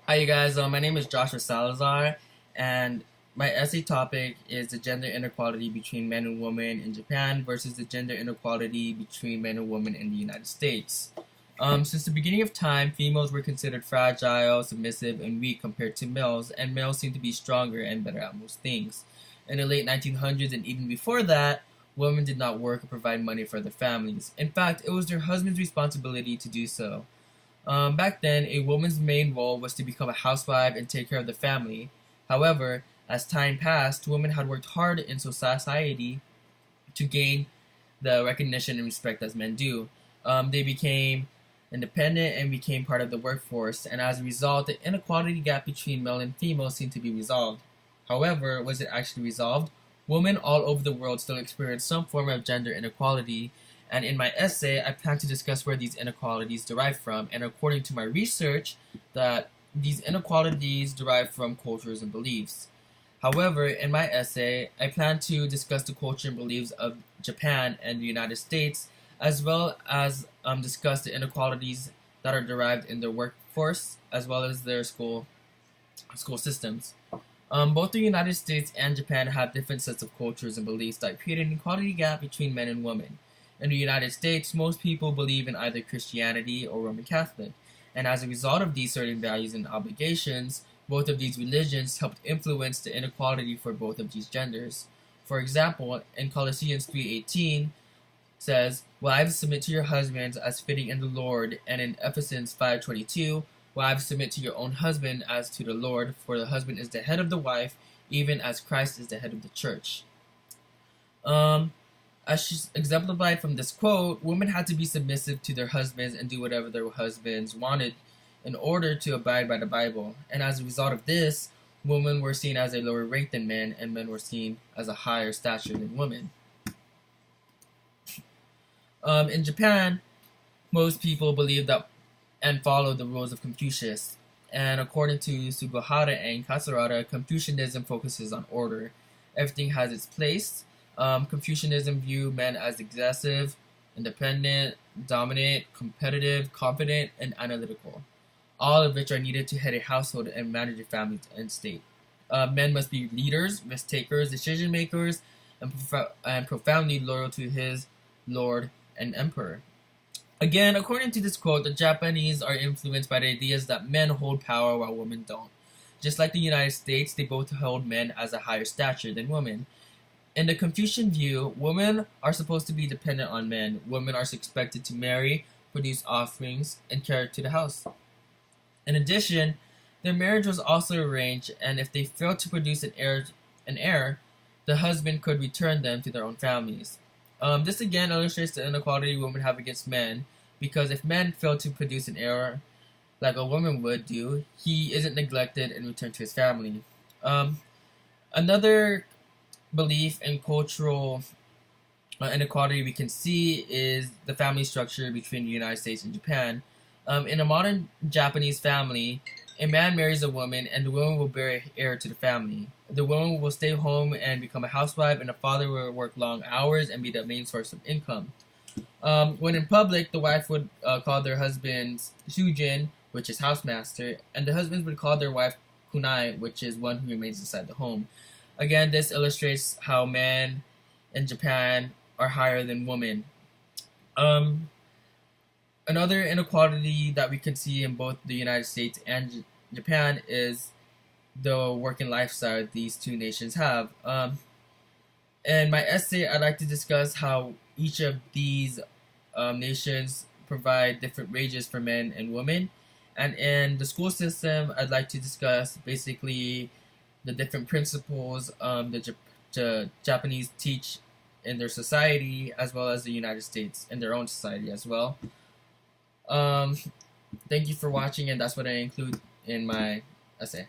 Hi, you guys. My name is Joshua Salazar, and my essay topic is the gender inequality between men and women in Japan versus the gender inequality between men and women in the United States. Since the beginning of time, females were considered fragile, submissive, and weak compared to males, and males seemed to be stronger and better at most things. In the late 1900s and even before that, women did not work or provide money for their families. In fact, it was their husband's responsibility to do so. Back then, a woman's main role was to become a housewife and take care of the family. However, as time passed, women had worked hard in society to gain the recognition and respect as men do. They became independent and became part of the workforce, and as a result, the inequality gap between male and female seemed to be resolved. However, was it actually resolved? Women all over the world still experience some form of gender inequality, and in my essay, I plan to discuss where these inequalities derive from, and according to my research, that these inequalities derive from cultures and beliefs. However, in my essay, I plan to discuss the culture and beliefs of Japan and the United States, as well as discuss the inequalities that are derived in their workforce, as well as their school systems. Both the United States and Japan have different sets of cultures and beliefs that create an equality gap between men and women. In the United States, most people believe in either Christianity or Roman Catholic, and as a result of these certain values and obligations, both of these religions helped influence the inequality for both of these genders. For example, in Colossians 3:18 says, "Wives, submit to your husbands as fitting in the Lord," and in Ephesians 5:22, "Wives, submit to your own husband as to the Lord, for the husband is the head of the wife, even as Christ is the head of the church." As exemplified from this quote, women had to be submissive to their husbands and do whatever their husbands wanted in order to abide by the Bible. And as a result of this, women were seen as a lower rank than men, and men were seen as a higher stature than women. In Japan, most people believe that and follow the rules of Confucius. And according to Sugihara and Katsurada, Confucianism focuses on order. Everything has its place. Confucianism view men as excessive, independent, dominant, competitive, confident, and analytical, all of which are needed to head a household and manage a family and state. Men must be leaders, risk takers, decision makers, and profoundly loyal to his lord and emperor. Again, according to this quote, the Japanese are influenced by the ideas that men hold power while women don't. Just like the United States, they both hold men as a higher stature than women. In the Confucian view, women are supposed to be dependent on men. Women are expected to marry, produce offerings, and carry to the house. In addition, their marriage was also arranged, and if they failed to produce an heir, the husband could return them to their own families. This again illustrates the inequality women have against men, because if men fail to produce an heir, like a woman would do, he isn't neglected and returned to his family. Another belief and cultural inequality we can see is the family structure between the United States and Japan. In a modern Japanese family, a man marries a woman, and the woman will bear an heir to the family. The woman will stay home and become a housewife, and the father will work long hours and be the main source of income. When in public, the wife would call their husbands shujin, which is housemaster, and the husbands would call their wife kunai, which is one who remains inside the home. Again, this illustrates how men in Japan are higher than women. Another inequality that we can see in both the United States and Japan is the working lifestyle these two nations have. In my essay, I'd like to discuss how each of these nations provide different wages for men and women. And in the school system, I'd like to discuss basically the different principles the Japanese teach in their society, as well as the United States in their own society as well. Thank you for watching, and that's what I include in my essay.